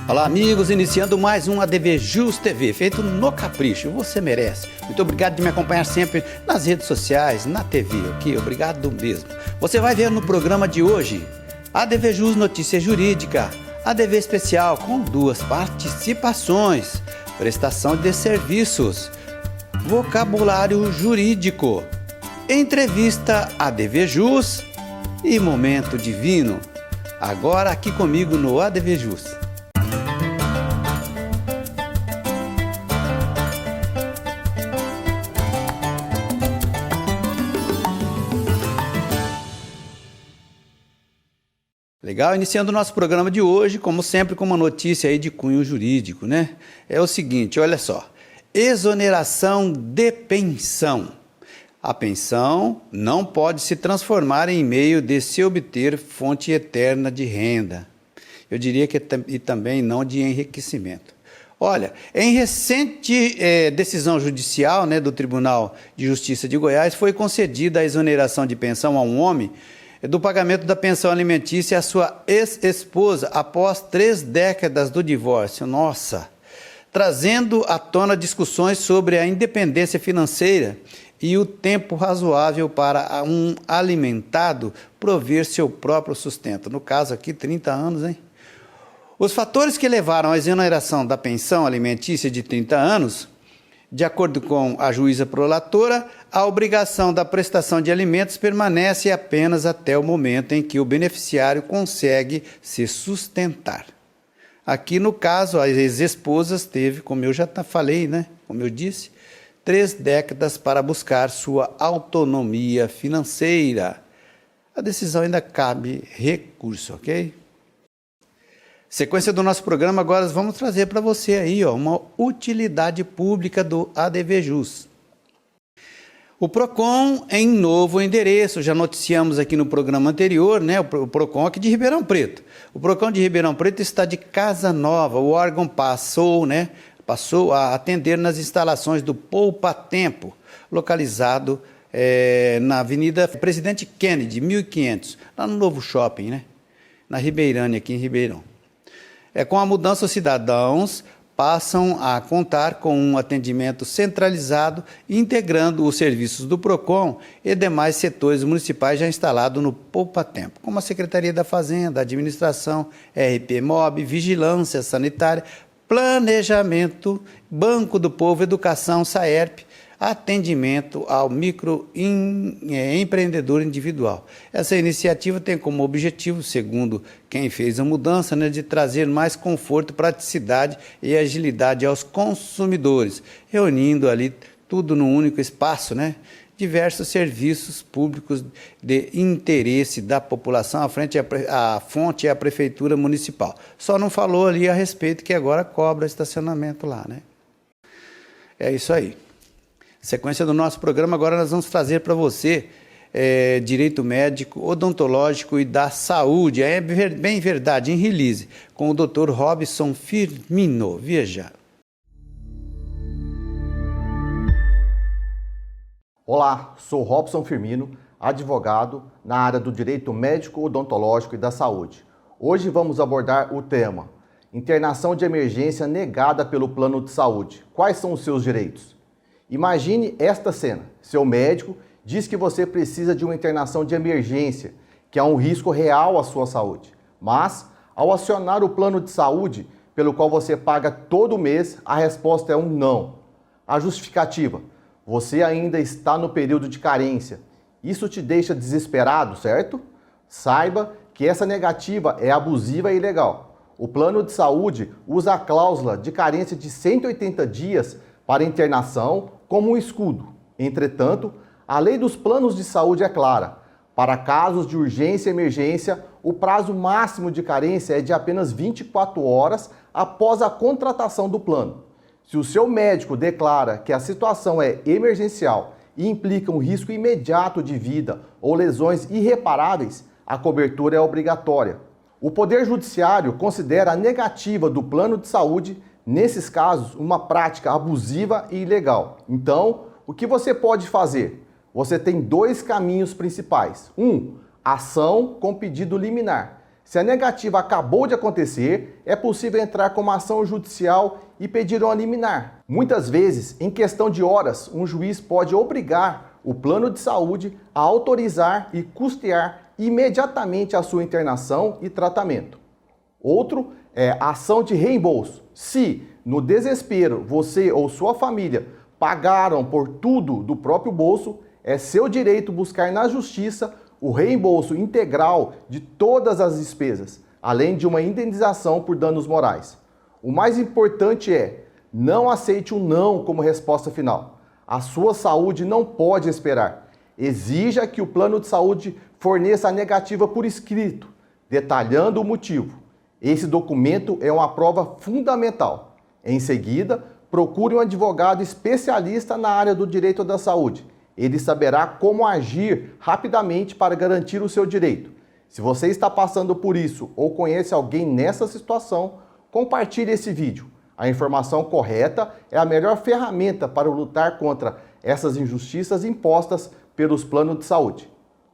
Olá amigos, iniciando mais um ADV Jus TV, feito no capricho, você merece. Muito obrigado de me acompanhar sempre nas redes sociais, na TV, ok? Obrigado mesmo. Você vai ver no programa de hoje, ADV Jus Notícia Jurídica, ADV Especial com 2 participações, prestação de serviços, vocabulário jurídico, entrevista ADV Jus e momento divino. Agora aqui comigo no ADV Jus. Legal, iniciando o nosso programa de hoje, como sempre, com uma notícia aí de cunho jurídico, né? É o seguinte, olha só, exoneração de pensão. A pensão não pode se transformar em meio de se obter fonte eterna de renda. Eu diria que e também não de enriquecimento. Olha, em recente decisão judicial, né, do Tribunal de Justiça de Goiás, foi concedida a exoneração de pensão a um homem do pagamento da pensão alimentícia à sua ex-esposa após 3 décadas do divórcio. Nossa! Trazendo à tona discussões sobre a independência financeira e o tempo razoável para um alimentado prover seu próprio sustento. No caso aqui, 30 anos, hein? Os fatores que levaram à exoneração da pensão alimentícia de 30 anos, de acordo com a juíza prolatora, a obrigação da prestação de alimentos permanece apenas até o momento em que o beneficiário consegue se sustentar. Aqui, no caso, as ex-esposas teve, como eu já falei, né? Como eu disse, 3 décadas para buscar sua autonomia financeira. A decisão ainda cabe recurso, ok? Sequência do nosso programa, agora vamos trazer para você aí, ó, uma utilidade pública do ADV Jus. O PROCON em novo endereço, já noticiamos aqui no programa anterior, né, o PROCON aqui de Ribeirão Preto. O PROCON de Ribeirão Preto está de casa nova, o órgão passou a atender nas instalações do Poupa Tempo, localizado na Avenida Presidente Kennedy, 1500, lá no novo shopping, né, na Ribeirânia, aqui em Ribeirão. Com a mudança, os cidadãos passam a contar com um atendimento centralizado, integrando os serviços do PROCON e demais setores municipais já instalados no Poupa Tempo, como a Secretaria da Fazenda, Administração, RP-MOB, Vigilância Sanitária, Planejamento, Banco do Povo, Educação, SAERP, atendimento ao microempreendedor individual. Essa iniciativa tem como objetivo, segundo quem fez a mudança, né, de trazer mais conforto, praticidade e agilidade aos consumidores, reunindo ali tudo num único espaço, né? Diversos serviços públicos de interesse da população, a fonte é a Prefeitura Municipal. Só não falou ali a respeito que agora cobra estacionamento lá, né? É isso aí. Sequência do nosso programa, agora nós vamos trazer para você direito médico, odontológico e da saúde. É bem verdade, em release, com o Dr. Robson Firmino. Veja. Olá, sou Robson Firmino, advogado na área do direito médico, odontológico e da saúde. Hoje vamos abordar o tema internação de emergência negada pelo plano de saúde. Quais são os seus direitos? Imagine esta cena. Seu médico diz que você precisa de uma internação de emergência, que é um risco real à sua saúde. Mas, ao acionar o plano de saúde, pelo qual você paga todo mês, a resposta é um não. A justificativa: você ainda está no período de carência. Isso te deixa desesperado, certo? Saiba que essa negativa é abusiva e ilegal. O plano de saúde usa a cláusula de carência de 180 dias para internação como um escudo. Entretanto, a lei dos planos de saúde é clara. Para casos de urgência e emergência, o prazo máximo de carência é de apenas 24 horas após a contratação do plano. Se o seu médico declara que a situação é emergencial e implica um risco imediato de vida ou lesões irreparáveis, a cobertura é obrigatória. O Poder Judiciário considera a negativa do plano de saúde, nesses casos, uma prática abusiva e ilegal. Então, o que você pode fazer? Você tem 2 caminhos principais. 1, ação com pedido liminar. Se a negativa acabou de acontecer, é possível entrar com uma ação judicial e pedir uma liminar. Muitas vezes, em questão de horas, um juiz pode obrigar o plano de saúde a autorizar e custear imediatamente a sua internação e tratamento. Outro é a ação de reembolso. Se, no desespero, você ou sua família pagaram por tudo do próprio bolso, é seu direito buscar na justiça o reembolso integral de todas as despesas, além de uma indenização por danos morais. O mais importante é, não aceite um não como resposta final. A sua saúde não pode esperar. Exija que o plano de saúde forneça a negativa por escrito, detalhando o motivo. Esse documento é uma prova fundamental. Em seguida, procure um advogado especialista na área do direito da saúde. Ele saberá como agir rapidamente para garantir o seu direito. Se você está passando por isso ou conhece alguém nessa situação, compartilhe esse vídeo. A informação correta é a melhor ferramenta para lutar contra essas injustiças impostas pelos planos de saúde.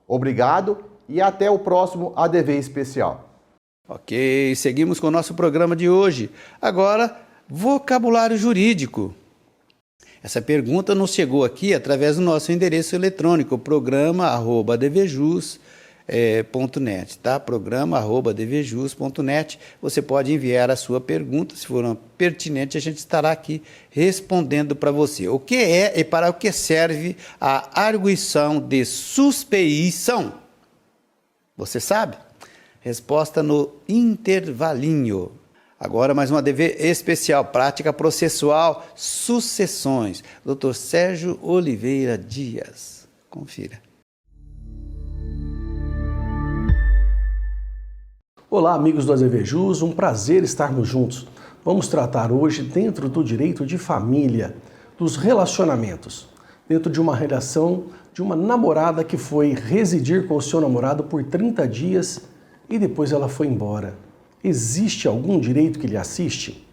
Obrigado e até o próximo ADV Especial. Ok, seguimos com o nosso programa de hoje. Agora, vocabulário jurídico. Essa pergunta nos chegou aqui através do nosso endereço eletrônico, programa@dvjus.net, tá? Programa@dvjus.net. Você pode enviar a sua pergunta, se for uma pertinente, a gente estará aqui respondendo para você. O que é e para o que serve a arguição de suspeição? Você sabe? Resposta no intervalinho. Agora mais uma ADV especial, prática processual, sucessões. Dr. Sérgio Oliveira Dias. Confira. Olá, amigos do ADV Jus, um prazer estarmos juntos. Vamos tratar hoje, dentro do direito de família, dos relacionamentos. Dentro de uma relação de uma namorada que foi residir com o seu namorado por 30 dias e depois ela foi embora. Existe algum direito que lhe assiste?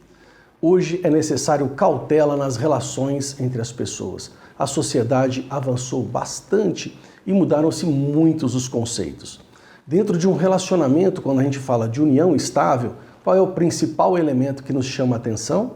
Hoje é necessário cautela nas relações entre as pessoas. A sociedade avançou bastante e mudaram-se muitos os conceitos. Dentro de um relacionamento, quando a gente fala de união estável, qual é o principal elemento que nos chama a atenção?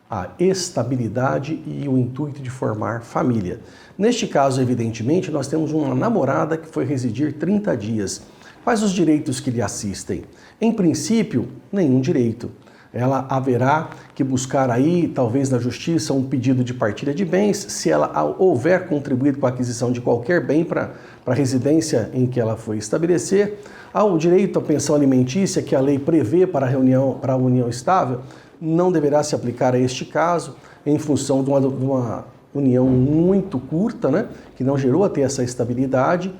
A estabilidade e o intuito de formar família. Neste caso, evidentemente, nós temos uma namorada que foi residir 30 dias. Quais os direitos que lhe assistem? Em princípio, nenhum direito. Ela haverá que buscar aí, talvez na justiça, um pedido de partilha de bens, se ela houver contribuído com a aquisição de qualquer bem para a residência em que ela foi estabelecer. Há o direito à pensão alimentícia que a lei prevê para a união estável, não deverá se aplicar a este caso, em função de uma união muito curta, né, que não gerou até essa estabilidade,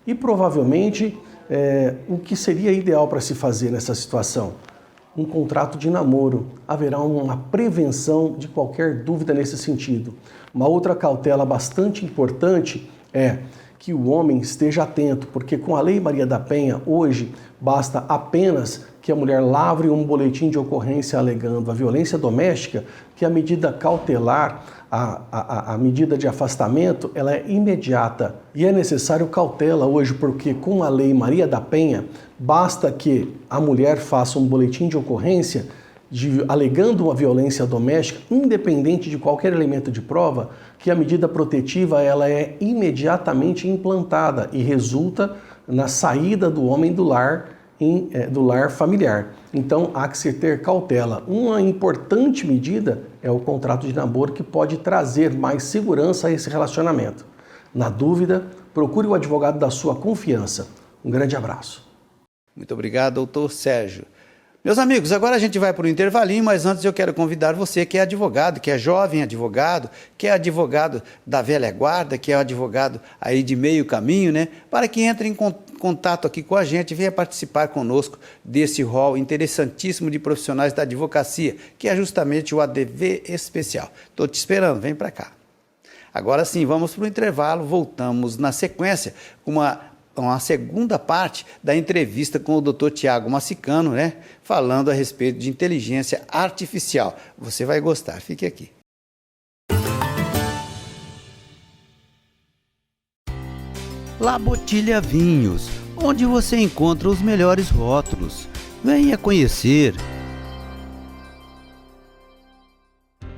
e provavelmente o que seria ideal para se fazer nessa situação? Um contrato de namoro. Haverá uma prevenção de qualquer dúvida nesse sentido. Uma outra cautela bastante importante é que o homem esteja atento, porque com a Lei Maria da Penha, hoje, basta apenas que a mulher lavre um boletim de ocorrência alegando a violência doméstica, que a medida cautelar, a medida de afastamento, ela é imediata. E é necessário cautela hoje, porque com a Lei Maria da Penha, basta que a mulher faça um boletim de ocorrência alegando uma violência doméstica, independente de qualquer elemento de prova, que a medida protetiva ela é imediatamente implantada e resulta na saída do homem do lar familiar. Então, há que se ter cautela. Uma importante medida é o contrato de namoro, que pode trazer mais segurança a esse relacionamento. Na dúvida, procure o advogado da sua confiança. Um grande abraço. Muito obrigado, doutor Sérgio. Meus amigos, agora a gente vai para o intervalinho, mas antes eu quero convidar você que é advogado, que é jovem advogado, que é advogado da velha guarda, que é advogado aí de meio caminho, né? Para que entre em contato aqui com a gente e venha participar conosco desse rol interessantíssimo de profissionais da advocacia, que é justamente o ADV Especial. Estou te esperando, vem para cá. Agora sim, vamos para o intervalo, voltamos na sequência com uma segunda parte da entrevista com o Dr. Tiago Massicano, né? Falando a respeito de inteligência artificial. Você vai gostar, fique aqui. La Botilha Vinhos, onde você encontra os melhores rótulos. Venha conhecer.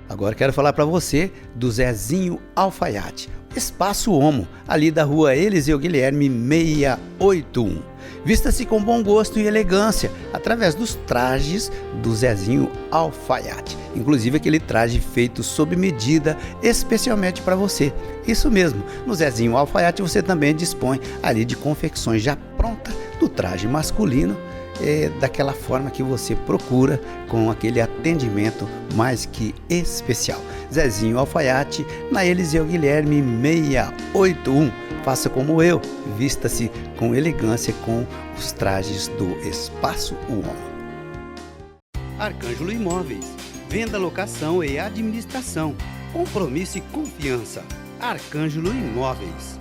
Agora quero falar para você do Zezinho Alfaiate, Espaço Homo, ali da rua Eliseu Guilherme 681. Vista-se com bom gosto e elegância através dos trajes do Zezinho Alfaiate. Inclusive aquele traje feito sob medida especialmente para você. Isso mesmo, no Zezinho Alfaiate você também dispõe ali de confecções já prontas do traje masculino, daquela forma que você procura, com aquele atendimento mais que especial. Zezinho Alfaiate, na Eliseu Guilherme 681. Faça como eu, vista-se com elegância com os trajes do Espaço Homo. Arcângelo Imóveis, venda, locação e administração. Compromisso e confiança. Arcângelo Imóveis.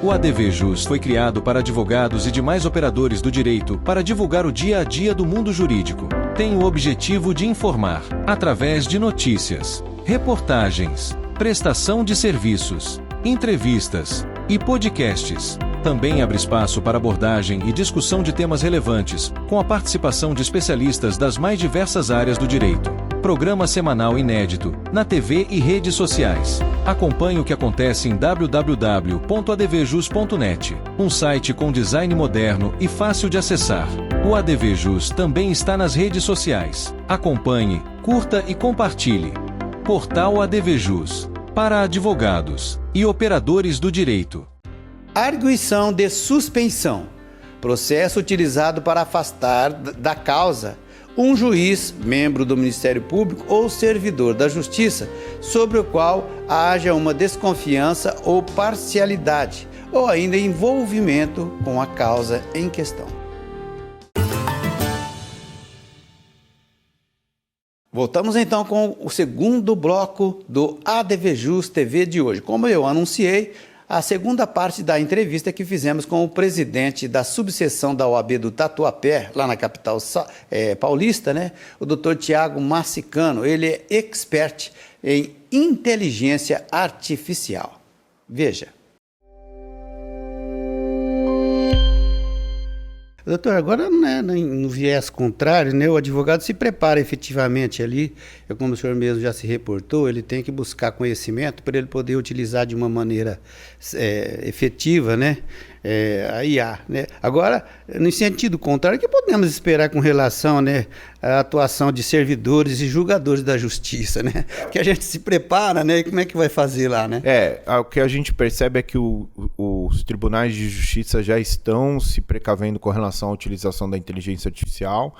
O ADV Jus foi criado para advogados e demais operadores do direito para divulgar o dia a dia do mundo jurídico. Tem o objetivo de informar, através de notícias, reportagens, prestação de serviços, entrevistas e podcasts. Também abre espaço para abordagem e discussão de temas relevantes, com a participação de especialistas das mais diversas áreas do direito. Programa semanal inédito, na TV e redes sociais. Acompanhe o que acontece em www.advjus.net, um site com design moderno e fácil de acessar. O ADV Jus também está nas redes sociais. Acompanhe, curta e compartilhe. Portal ADV Jus, para advogados e operadores do direito. Arguição de suspensão. Processo utilizado para afastar da causa um juiz, membro do Ministério Público ou servidor da Justiça, sobre o qual haja uma desconfiança ou parcialidade, ou ainda envolvimento com a causa em questão. Voltamos então com o segundo bloco do ADV Jus TV de hoje. Como eu anunciei, a segunda parte da entrevista que fizemos com o presidente da subseção da OAB do Tatuapé, lá na capital paulista, né? O Dr. Tiago Massicano. Ele é expert em inteligência artificial. Veja. Doutor, agora no viés contrário, né, o advogado se prepara efetivamente ali, como o senhor mesmo já se reportou, ele tem que buscar conhecimento para ele poder utilizar de uma maneira efetiva, né, a IA. Né? Agora, no sentido contrário, o que podemos esperar com relação, né, à atuação de servidores e julgadores da justiça, né? Que a gente se prepara, né, e como é que vai fazer lá, né? O que a gente percebe é que os tribunais de justiça já estão se precavendo com relação à utilização da inteligência artificial.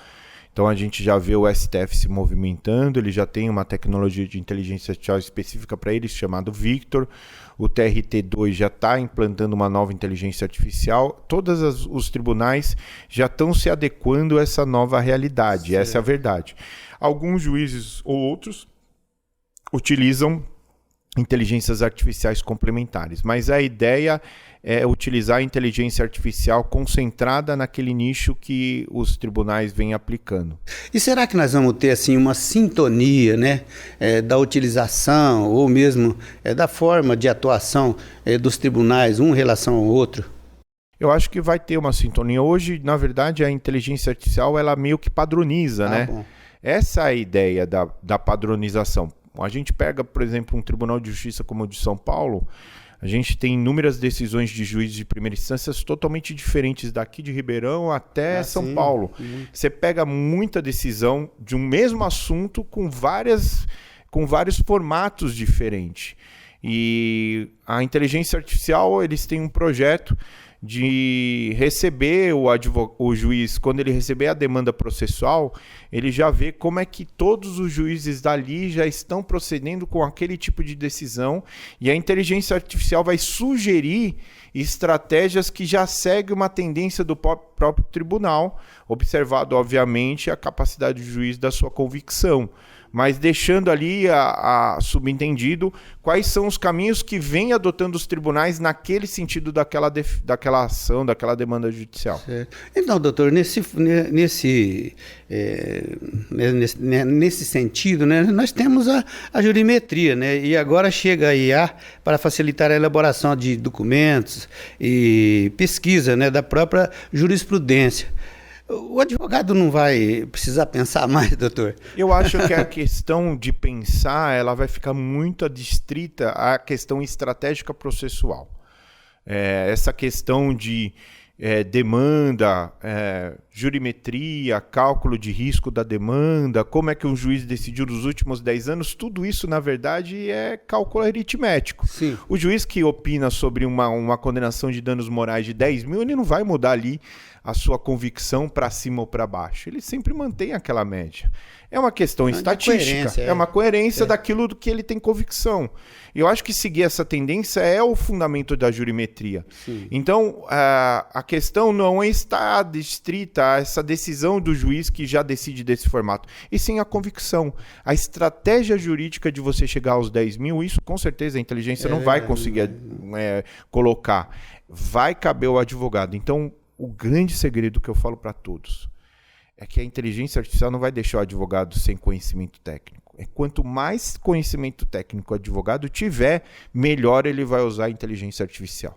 Então a gente já vê o STF se movimentando, ele já tem uma tecnologia de inteligência artificial específica para eles, chamado Victor. O TRT2 já está implantando uma nova inteligência artificial. Todos os tribunais já estão se adequando a essa nova realidade, certo. Essa é a verdade. Alguns juízes ou outros utilizam inteligências artificiais complementares, mas a ideia é utilizar a inteligência artificial concentrada naquele nicho que os tribunais vêm aplicando. E será que nós vamos ter assim uma sintonia, né, da utilização ou mesmo da forma de atuação dos tribunais, um em relação ao outro? Eu acho que vai ter uma sintonia. Hoje, na verdade, a inteligência artificial ela meio que padroniza, né? Bom. Essa é a ideia da padronização. A gente pega, por exemplo, um tribunal de justiça como o de São Paulo, a gente tem inúmeras decisões de juízes de primeira instância totalmente diferentes daqui de Ribeirão até São Paulo. Você pega muita decisão de um mesmo assunto com vários formatos diferentes. E a inteligência artificial, eles têm um projeto de receber o juiz, quando ele receber a demanda processual, ele já vê como é que todos os juízes dali já estão procedendo com aquele tipo de decisão, e a inteligência artificial vai sugerir estratégias que já seguem uma tendência do próprio tribunal, observado, obviamente, a capacidade do juiz da sua convicção. mas deixando ali a subentendido quais são os caminhos que vêm adotando os tribunais naquele sentido daquela ação, daquela demanda judicial. Certo. Então, doutor, nesse sentido, né, nós temos a jurimetria, né, e agora chega a IA para facilitar a elaboração de documentos e pesquisa, né, da própria jurisprudência. O advogado não vai precisar pensar mais, doutor? Eu acho que a questão de pensar, ela vai ficar muito adstrita à questão estratégica processual. Essa questão de demanda, jurimetria, cálculo de risco da demanda, como é que um juiz decidiu nos últimos 10 anos, tudo isso, na verdade, é cálculo aritmético. Sim. O juiz que opina sobre uma condenação de danos morais de 10 mil, ele não vai mudar ali a sua convicção para cima ou para baixo. Ele sempre mantém aquela média. É uma questão estatística, é uma coerência daquilo do que ele tem convicção. E eu acho que seguir essa tendência é o fundamento da jurimetria. Sim. Então, a questão não está adstrita a essa decisão do juiz que já decide desse formato, e sim a convicção. A estratégia jurídica de você chegar aos 10 mil, isso com certeza a inteligência não vai conseguir colocar. Vai caber ao advogado. Então, o grande segredo que eu falo para todos é que a inteligência artificial não vai deixar o advogado sem conhecimento técnico. Quanto mais conhecimento técnico o advogado tiver, melhor ele vai usar a inteligência artificial.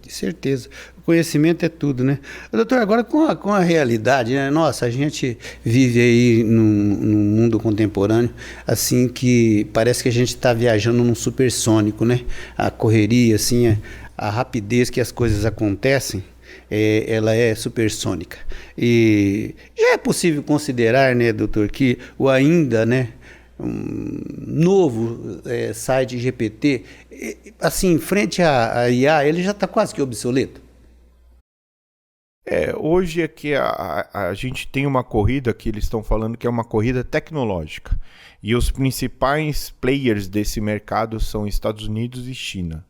Certeza. O conhecimento é tudo, né? Doutor, agora com a realidade, né? Nossa, a gente vive aí num mundo contemporâneo, assim, que parece que a gente está viajando num supersônico, né? A correria, assim, a rapidez que as coisas acontecem, ela é supersônica. E já é possível considerar, né, doutor, que o ainda, né, novo site GPT, assim, frente à IA, ele já está quase que obsoleto? Hoje é que a gente tem uma corrida que eles estão falando que é uma corrida tecnológica. E os principais players desse mercado são Estados Unidos e China.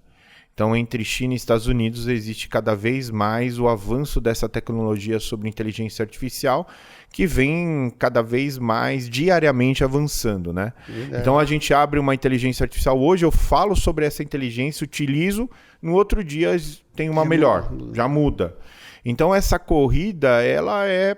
Então, entre China e Estados Unidos, existe cada vez mais o avanço dessa tecnologia sobre inteligência artificial, que vem cada vez mais diariamente avançando, né? Então, a gente abre uma inteligência artificial. Hoje eu falo sobre essa inteligência, utilizo, no outro dia tem uma melhor, já muda. Então, essa corrida, ela é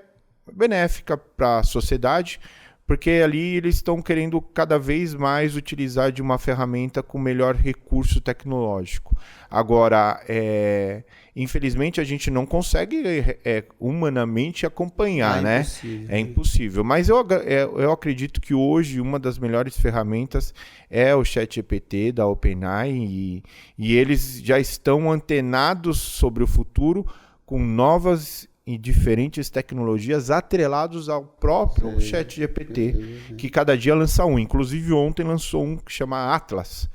benéfica para a sociedade, porque ali eles estão querendo cada vez mais utilizar de uma ferramenta com melhor recurso tecnológico. Agora, infelizmente, a gente não consegue humanamente acompanhar, né? É impossível. Mas eu acredito que hoje uma das melhores ferramentas é o ChatGPT da OpenAI e eles já estão antenados sobre o futuro com novas e diferentes tecnologias atrelados ao próprio ChatGPT, que cada dia lança um. Inclusive, ontem lançou um que chama Atlas,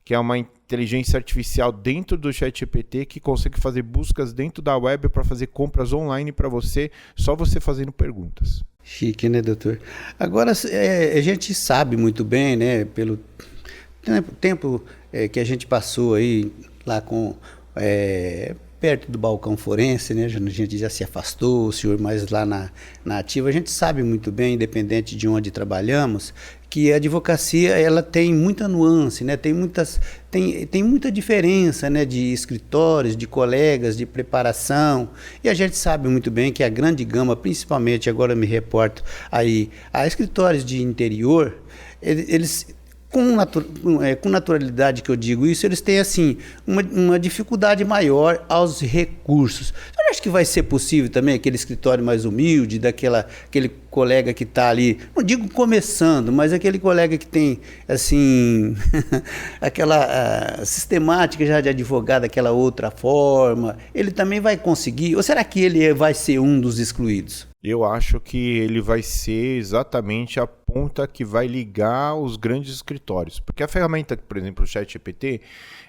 que é uma inteligência artificial dentro do ChatGPT que consegue fazer buscas dentro da web para fazer compras online para você, só você fazendo perguntas. Chique, né, doutor? Agora, a gente sabe muito bem, né, pelo tempo que a gente passou aí lá com... perto do balcão forense, né? A gente já se afastou, o senhor mais lá na ativa. A gente sabe muito bem, independente de onde trabalhamos, que a advocacia ela tem muita nuance, né? Tem muita diferença, né? De escritórios, de colegas, de preparação. E a gente sabe muito bem que a grande gama, principalmente, agora me reporto aí, a escritórios de interior, eles... Com naturalidade que eu digo isso, eles têm assim uma dificuldade maior aos recursos. Você acha que vai ser possível também aquele escritório mais humilde, aquele colega que está ali, não digo começando, mas aquele colega que tem assim aquela sistemática já de advogado, aquela outra forma, ele também vai conseguir? Ou será que ele vai ser um dos excluídos? Eu acho que ele vai ser exatamente a ponta que vai ligar os grandes escritórios. Porque a ferramenta, por exemplo, o ChatGPT,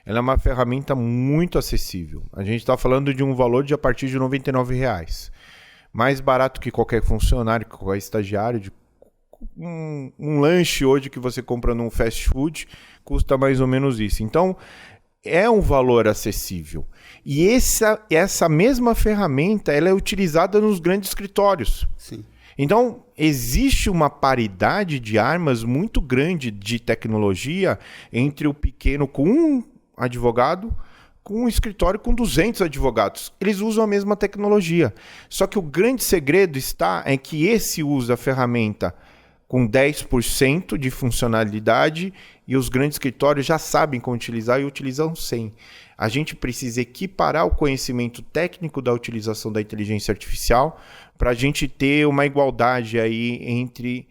ela é uma ferramenta muito acessível. A gente está falando de um valor de a partir de R$ 99,00. Mais barato que qualquer funcionário, que qualquer estagiário. Um lanche hoje que você compra num fast food custa mais ou menos isso. Então, é um valor acessível. E essa mesma ferramenta ela é utilizada nos grandes escritórios. Sim. Então, existe uma paridade de armas muito grande de tecnologia entre o pequeno com um advogado, com um escritório com 200 advogados. Eles usam a mesma tecnologia. Só que o grande segredo está em que esse usa a ferramenta com 10% de funcionalidade e os grandes escritórios já sabem como utilizar e utilizam 100%. A gente precisa equiparar o conhecimento técnico da utilização da inteligência artificial para a gente ter uma igualdade aí entre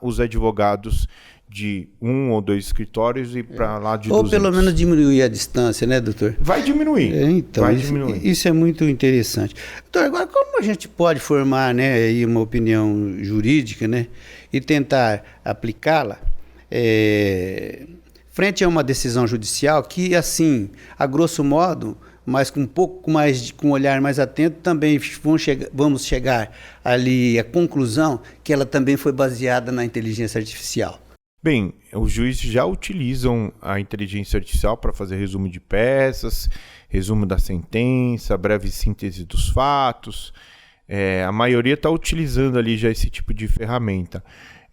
os advogados de 1 ou 2 escritórios e para lá de 200. Ou pelo menos diminuir a distância, né, doutor? Vai diminuir. Então, vai diminuir. Isso é muito interessante. Doutor, agora como a gente pode formar, né, aí uma opinião jurídica, né, e tentar aplicá-la frente a uma decisão judicial que, assim, a grosso modo, mas com um pouco mais, com um olhar mais atento, também vamos chegar ali à conclusão que ela também foi baseada na inteligência artificial? Bem, os juízes já utilizam a inteligência artificial para fazer resumo de peças, resumo da sentença, breve síntese dos fatos. A maioria está utilizando ali já esse tipo de ferramenta.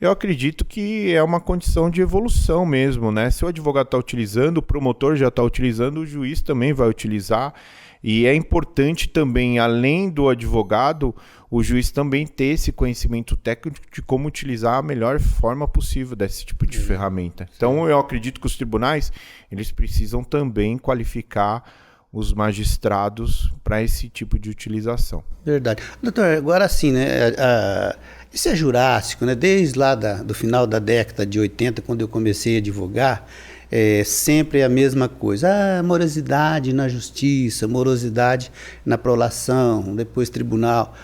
Eu acredito que é uma condição de evolução mesmo, né? Se o advogado está utilizando, o promotor já está utilizando, o juiz também vai utilizar. E é importante também, além do advogado, o juiz também ter esse conhecimento técnico de como utilizar a melhor forma possível desse tipo de ferramenta. Então, eu acredito que os tribunais, eles precisam também qualificar os magistrados para esse tipo de utilização. Verdade. Doutor, agora sim, né? Isso é jurássico, né? Desde lá do final da década de 80, quando eu comecei a advogar, sempre a mesma coisa. Morosidade na justiça, morosidade na prolação, depois tribunal.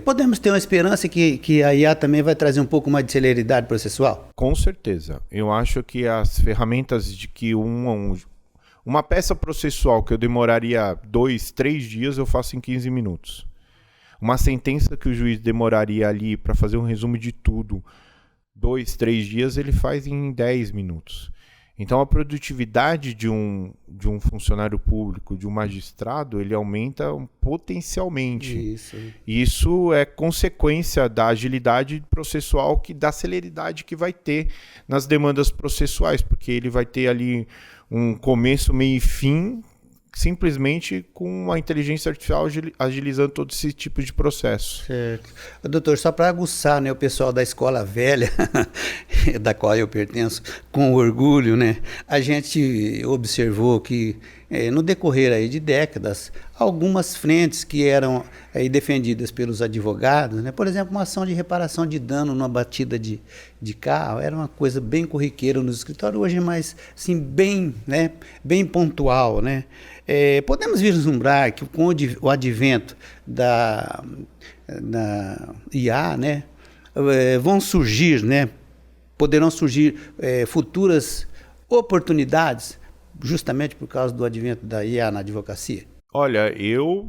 Podemos ter uma esperança que a IA também vai trazer um pouco mais de celeridade processual? Com certeza. Eu acho que as ferramentas de que uma peça processual que eu demoraria 2, 3 dias, eu faço em 15 minutos. Uma sentença que o juiz demoraria ali para fazer um resumo de tudo, 2, 3 dias, ele faz em 10 minutos. Então, a produtividade de um funcionário público, de um magistrado, ele aumenta potencialmente. Isso é consequência da agilidade processual, da celeridade que vai ter nas demandas processuais, porque ele vai ter ali um começo, meio e fim, simplesmente com a inteligência artificial agilizando todo esse tipo de processo. Certo. Doutor, só para aguçar, né, o pessoal da escola velha, da qual eu pertenço, com orgulho, né, a gente observou que no decorrer aí de décadas, algumas frentes que eram aí defendidas pelos advogados, né, por exemplo, uma ação de reparação de dano numa batida de carro, era uma coisa bem corriqueira nos escritórios, hoje é mais assim, bem pontual, né? Podemos vislumbrar que com o advento da IA, né, poderão surgir futuras oportunidades justamente por causa do advento da IA na advocacia? Olha, eu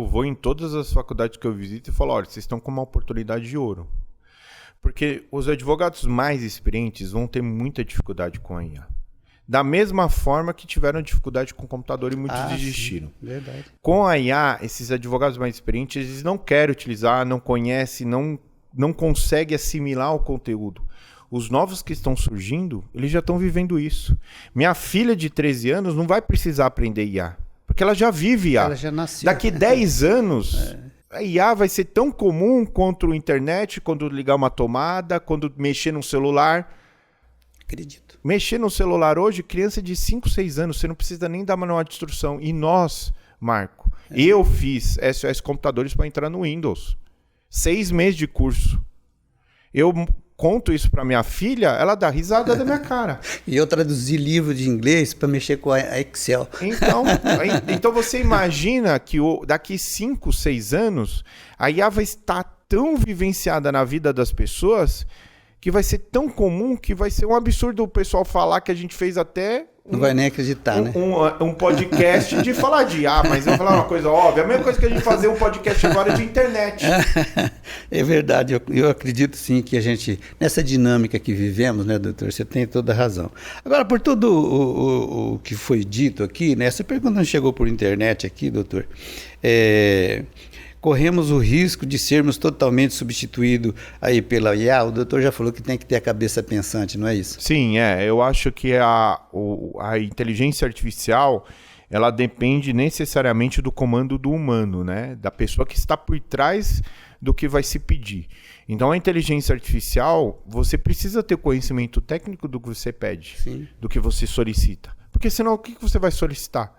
vou em todas as faculdades que eu visito e falo, olha, vocês estão com uma oportunidade de ouro. Porque os advogados mais experientes vão ter muita dificuldade com a IA. Da mesma forma que tiveram dificuldade com o computador e muitos desistiram. Sim, verdade. Com a IA, esses advogados mais experientes, eles não querem utilizar, não conhecem, não conseguem assimilar o conteúdo. Os novos que estão surgindo, eles já estão vivendo isso. Minha filha de 13 anos não vai precisar aprender IA, porque ela já vive IA. Ela já nasceu. Daqui 10 anos, a IA vai ser tão comum quanto a internet, quando ligar uma tomada, quando mexer num celular. Acredito. Mexer no celular hoje, criança de 5, 6 anos, você não precisa nem dar manual de instrução. E nós, Marco, eu fiz SOS Computadores para entrar no Windows. 6 meses de curso. Eu conto isso para minha filha, ela dá risada da minha cara. E eu traduzi livro de inglês para mexer com a Excel. Então você imagina que daqui 5, 6 anos, a IA vai estar tão vivenciada na vida das pessoas que vai ser tão comum que vai ser um absurdo o pessoal falar que a gente fez até... Não vai nem acreditar, né? Um podcast de falar de IA, mas eu vou falar uma coisa óbvia. A mesma coisa que a gente fazer um podcast agora de internet. É verdade, eu acredito sim que a gente, nessa dinâmica que vivemos, né, doutor, você tem toda a razão. Agora, por tudo o que foi dito aqui, né, essa pergunta não chegou por internet aqui, doutor, corremos o risco de sermos totalmente substituídos aí pela IA? O doutor já falou que tem que ter a cabeça pensante, não é isso? Sim, eu acho que a inteligência artificial, ela depende necessariamente do comando do humano, né? Da pessoa que está por trás do que vai se pedir. Então, a inteligência artificial, você precisa ter conhecimento técnico do que você pede, Sim. do que você solicita. Porque senão, o que você vai solicitar?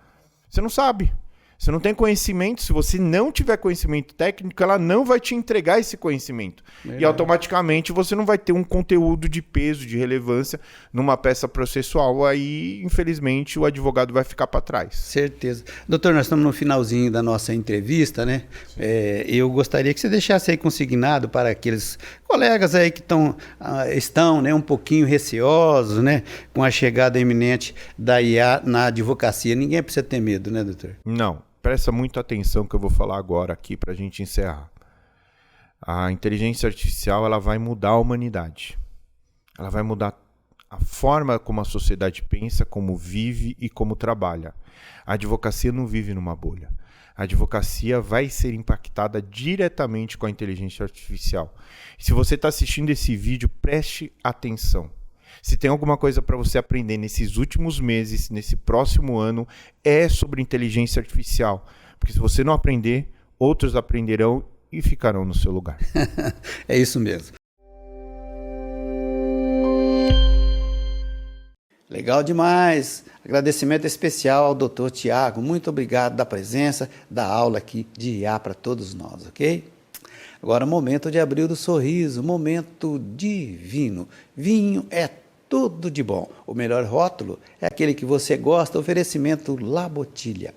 Você não sabe. Você não tem conhecimento. Se você não tiver conhecimento técnico, ela não vai te entregar esse conhecimento. Verdade. E automaticamente você não vai ter um conteúdo de peso, de relevância numa peça processual. Aí, infelizmente, o advogado vai ficar para trás. Certeza. Doutor, nós estamos no finalzinho da nossa entrevista, né? Eu gostaria que você deixasse aí consignado para aqueles colegas aí que estão, né, um pouquinho receosos, né, com a chegada iminente da IA na advocacia. Ninguém precisa ter medo, né, doutor? Não. Presta muita atenção que eu vou falar agora aqui para a gente encerrar. A inteligência artificial, ela vai mudar a humanidade. Ela vai mudar a forma como a sociedade pensa, como vive e como trabalha. A advocacia não vive numa bolha. A advocacia vai ser impactada diretamente com a inteligência artificial. Se você está assistindo esse vídeo, preste atenção. Se tem alguma coisa para você aprender nesses últimos meses, nesse próximo ano, é sobre inteligência artificial. Porque se você não aprender, outros aprenderão e ficarão no seu lugar. É isso mesmo. Legal demais. Agradecimento especial ao Dr. Tiago. Muito obrigado da presença, da aula aqui de IA para todos nós, ok? Agora, momento de abrir o sorriso, momento divino. Vinho é tudo de bom. O melhor rótulo é aquele que você gosta. Oferecimento La Bottiglia.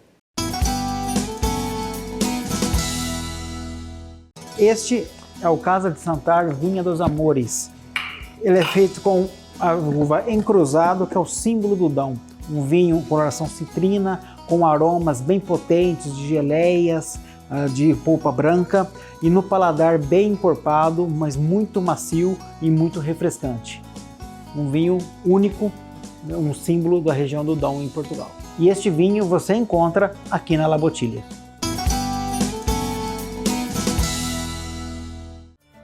Este é o Casa de Santar Vinha dos Amores. Ele é feito com a uva encruzado, que é o símbolo do Dão. Um vinho com coloração citrina, com aromas bem potentes de geleias, de polpa branca, e no paladar bem encorpado, mas muito macio e muito refrescante. Um vinho único, um símbolo da região do Dão em Portugal. E este vinho você encontra aqui na La Bottiglia.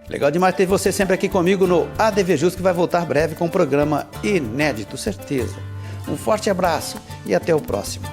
Legal demais ter você sempre aqui comigo no ADV Jus, que vai voltar breve com um programa inédito, certeza. Um forte abraço e até o próximo.